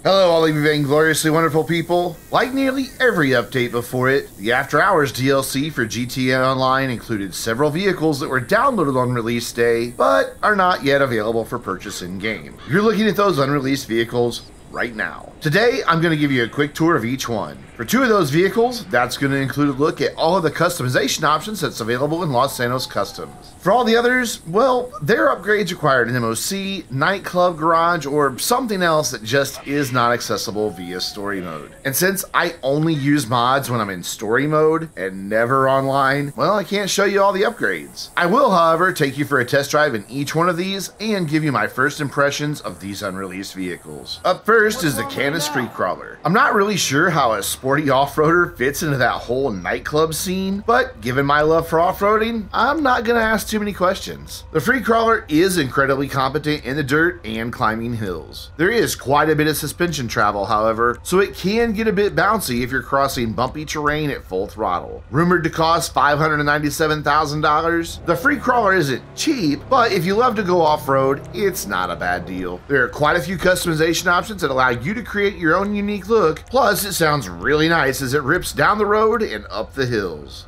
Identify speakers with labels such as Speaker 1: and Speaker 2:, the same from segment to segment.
Speaker 1: Hello, all of you vaingloriously wonderful people. Like nearly every update before it, the After Hours DLC for GTA Online included several vehicles that were downloaded on release day, but are not yet available for purchase in-game. You're looking at those unreleased vehicles right now. Today, I'm going to give you a quick tour of each one. For two of those vehicles, that's going to include a look at all of the customization options that's available in Los Santos Customs. For all the others, well, their upgrades required an MOC, nightclub garage, or something else that just is not accessible via story mode. And since I only use mods when I'm in story mode and never online, well, I can't show you all the upgrades. I will, however, take you for a test drive in each one of these and give you my first impressions of these unreleased vehicles. Up first is the Canis Freecrawler. I'm not really sure how a sporty off-roader fits into that whole nightclub scene, but given my love for off-roading, I'm not gonna ask too many questions. The Freecrawler is incredibly competent in the dirt and climbing hills. There is quite a bit of suspension travel, however, so it can get a bit bouncy if you're crossing bumpy terrain at full throttle. Rumored to cost $597,000, the Freecrawler isn't cheap, but if you love to go off-road, it's not a bad deal. There are quite a few customization options that allow you to create your own unique look, plus it sounds really nice as it rips down the road and up the hills.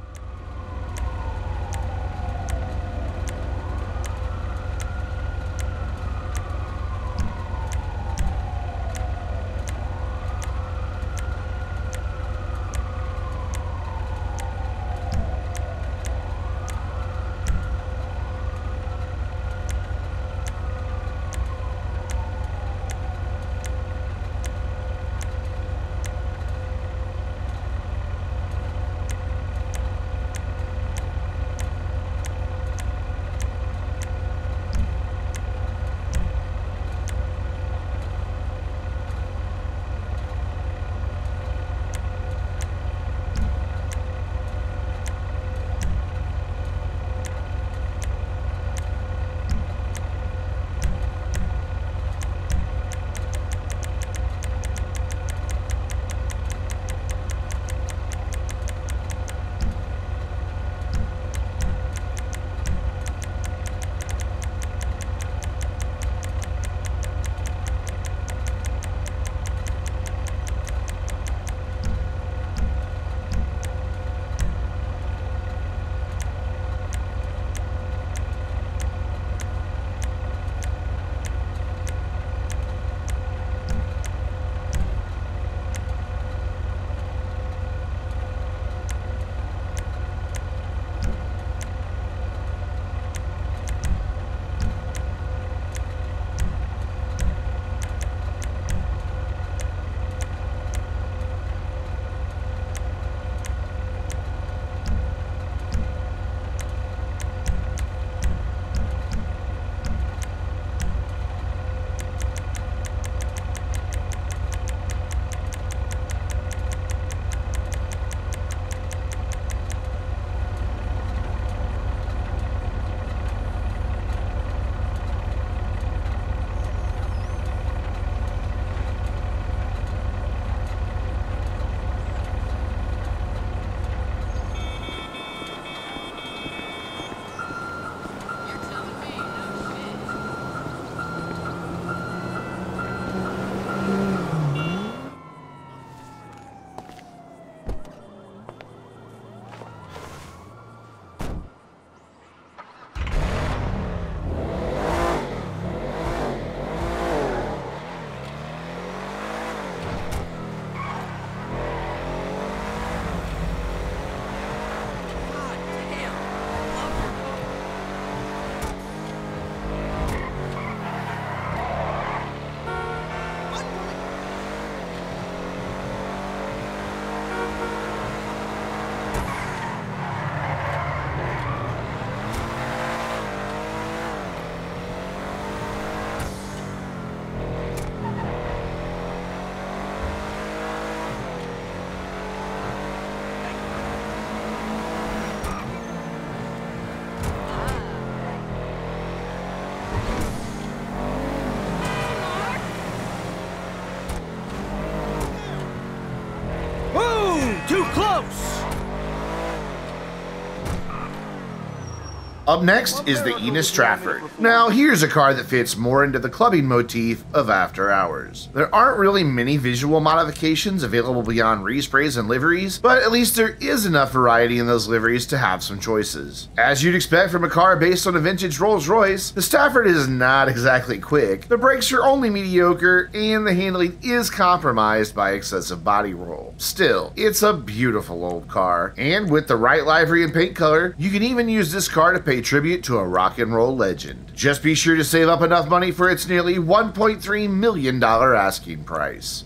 Speaker 1: Up next is the Enus Stafford. Now here's a car that fits more into the clubbing motif of After Hours. There aren't really many visual modifications available beyond resprays and liveries, but at least there is enough variety in those liveries to have some choices. As you'd expect from a car based on a vintage Rolls Royce, the Stafford is not exactly quick, the brakes are only mediocre, and the handling is compromised by excessive body roll. Still, it's a beautiful old car, and with the right livery and paint color, you can even use this car to pay tribute to a rock and roll legend. Just be sure to save up enough money for its nearly $1.3 million asking price.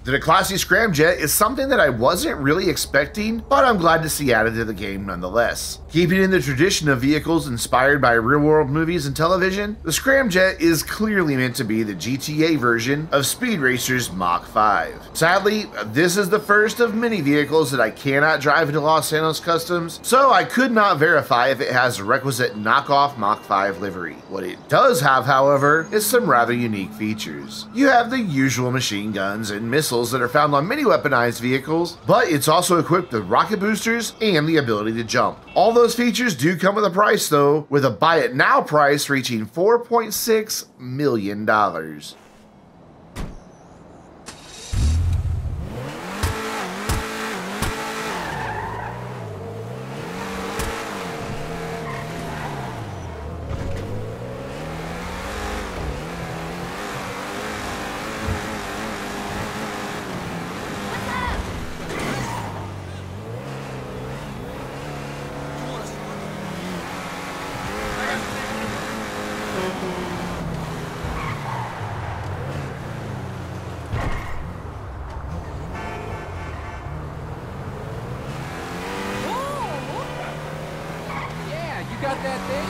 Speaker 1: The Declasse Scramjet is something that I wasn't really expecting, but I'm glad to see added to the game nonetheless. Keeping in the tradition of vehicles inspired by real-world movies and television, the Scramjet is clearly meant to be the GTA version of Speed Racer's Mach 5. Sadly, this is the first of many vehicles that I cannot drive into Los Angeles Customs, so I could not verify if it has the requisite knockoff Mach 5 livery. What it does have, however, is some rather unique features. You have the usual machine guns and missiles that are found on many weaponized vehicles, but it's also equipped with rocket boosters and the ability to jump. All those features do come with a price though, with a buy it now price reaching $4.6 million.
Speaker 2: Got that thing?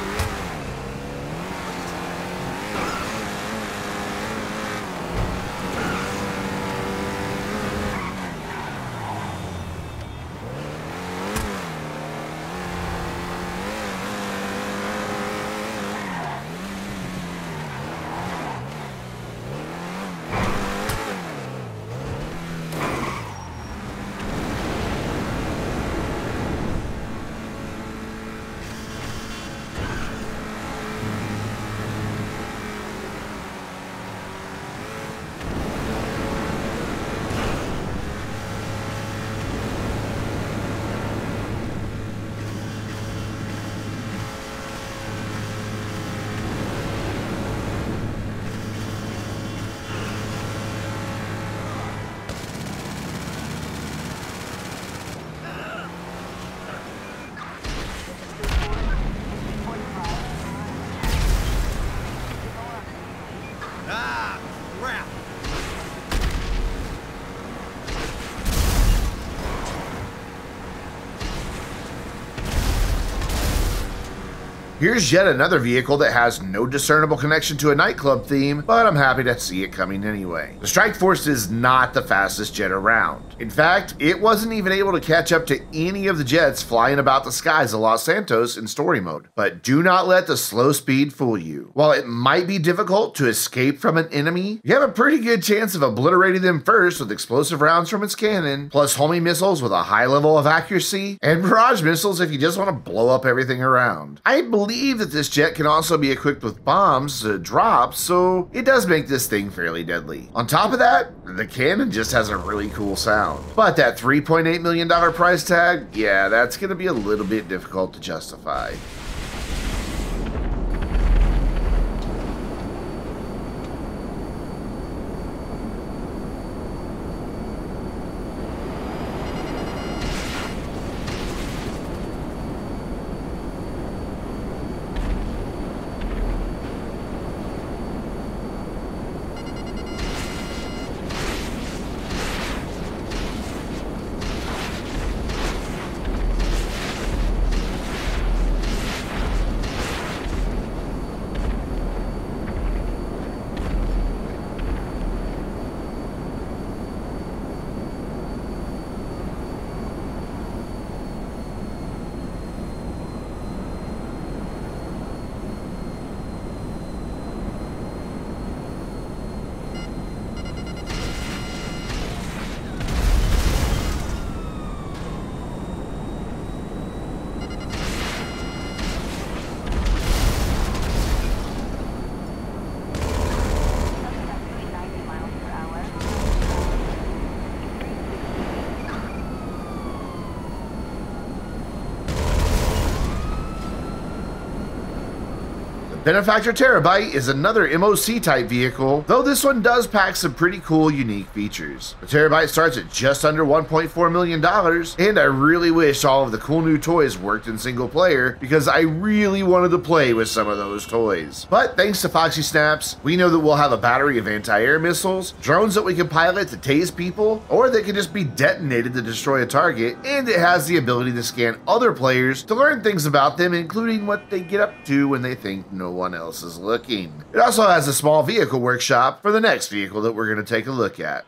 Speaker 1: Here's yet another vehicle that has no discernible connection to a nightclub theme, but I'm happy to see it coming anyway. The Strikeforce is not the fastest jet around. In fact, it wasn't even able to catch up to any of the jets flying about the skies of Los Santos in story mode. But do not let the slow speed fool you. While it might be difficult to escape from an enemy, you have a pretty good chance of obliterating them first with explosive rounds from its cannon, plus homing missiles with a high level of accuracy, and barrage missiles if you just want to blow up everything around. I believe that this jet can also be equipped with bombs to drop, so it does make this thing fairly deadly. On top of that, the cannon just has a really cool sound. But that $3.8 million price tag, yeah, that's going to be a little bit difficult to justify. Benefactor Terrorbyte is another MOC type vehicle, though this one does pack some pretty cool unique features. The Terrorbyte starts at just under $1.4 million, and I really wish all of the cool new toys worked in single player because I really wanted to play with some of those toys. But thanks to Foxy Snaps, we know that we'll have a battery of anti-air missiles, drones that we can pilot to tase people, or they can just be detonated to destroy a target, and it has the ability to scan other players to learn things about them, including what they get up to when they think no one else is looking. It also has a small vehicle workshop for the next vehicle that we're going to take a look at.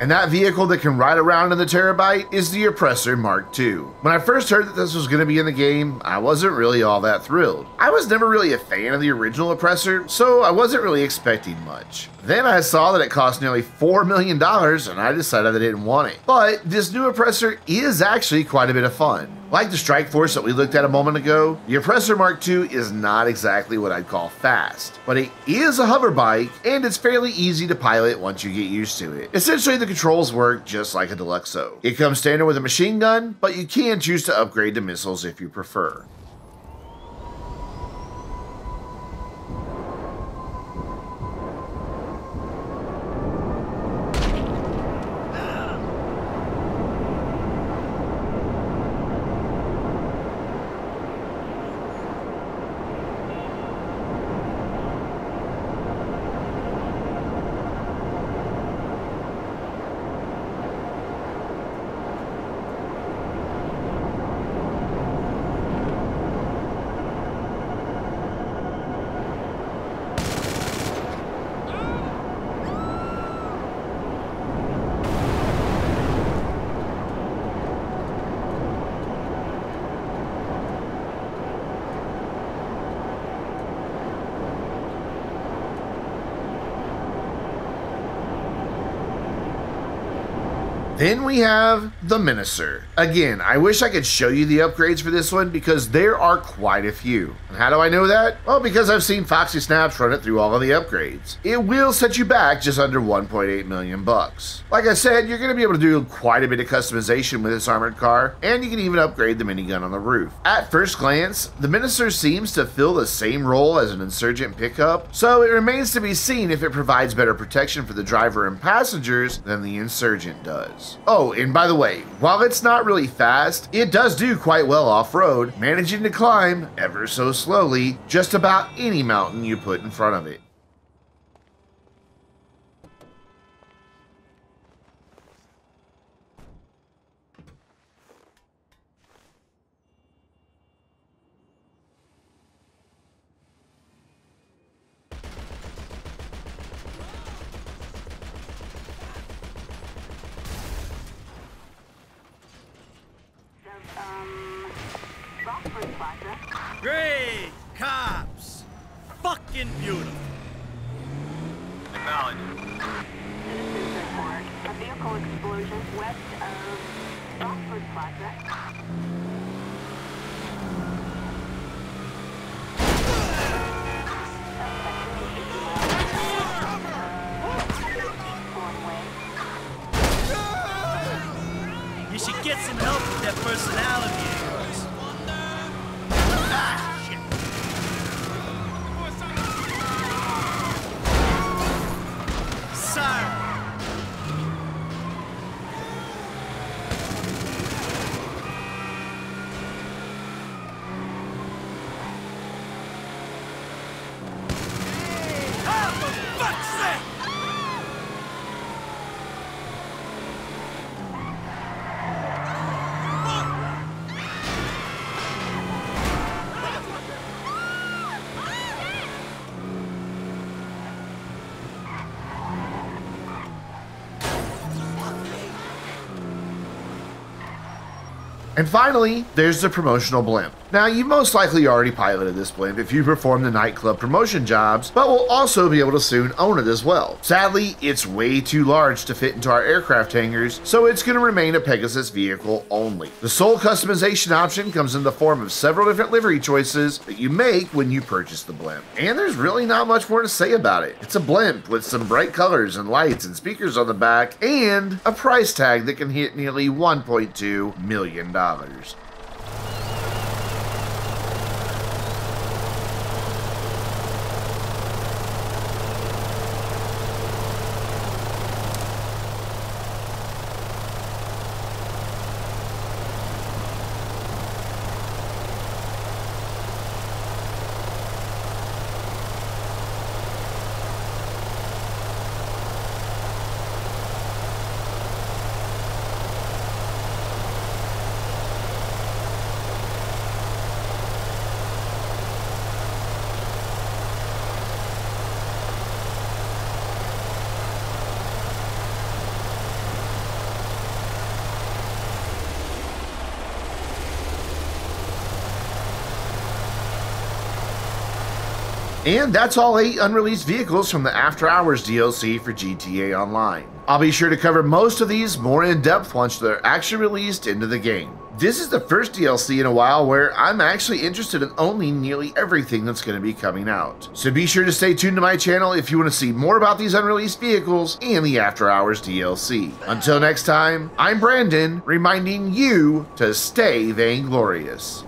Speaker 1: And that vehicle that can ride around in the Terrorbyte is the Oppressor Mk II. When I first heard that this was going to be in the game, I wasn't really all that thrilled. I was never really a fan of the original Oppressor, so I wasn't really expecting much. Then I saw that it cost nearly $4 million, and I decided I didn't want it. But this new Oppressor is actually quite a bit of fun. Like the Strikeforce that we looked at a moment ago, the Oppressor Mk II is not exactly what I'd call fast, but it is a hover bike, and it's fairly easy to pilot once you get used to it. Essentially, the controls work just like a Deluxo. It comes standard with a machine gun, but you can choose to upgrade to missiles if you prefer. Then we have the Menacer. Again, I wish I could show you the upgrades for this one because there are quite a few. And how do I know that? Well, because I've seen Foxy Snaps run it through all of the upgrades. It will set you back just under 1.8 million bucks. Like I said, you're going to be able to do quite a bit of customization with this armored car, and you can even upgrade the minigun on the roof. At first glance, the Menacer seems to fill the same role as an insurgent pickup, so it remains to be seen if it provides better protection for the driver and passengers than the insurgent does. Oh, and by the way, while it's not really fast, it does do quite well off-road, managing to climb, ever so slowly, just about any mountain you put in front of it.
Speaker 2: Great cops! Fucking beautiful! Acknowledge.
Speaker 3: Citizens report a vehicle explosion west of Strikeforce Plaza.
Speaker 2: You should get some help with that personality of yours. Ah, shit. Sorry. Oh, for fuck's sake!
Speaker 1: And finally, there's the promotional blimp. Now, you most likely already piloted this blimp if you perform the nightclub promotion jobs, but will also be able to soon own it as well. Sadly, it's way too large to fit into our aircraft hangars, so it's going to remain a Pegasus vehicle only. The sole customization option comes in the form of several different livery choices that you make when you purchase the blimp. And there's really not much more to say about it. It's a blimp with some bright colors and lights and speakers on the back, and a price tag that can hit nearly $1.2 million. And that's all 8 unreleased vehicles from the After Hours DLC for GTA Online. I'll be sure to cover most of these more in depth once they're actually released into the game. This is the first DLC in a while where I'm actually interested in owning nearly everything that's going to be coming out. So be sure to stay tuned to my channel if you want to see more about these unreleased vehicles and the After Hours DLC. Until next time, I'm Brandon, reminding you to stay vainglorious.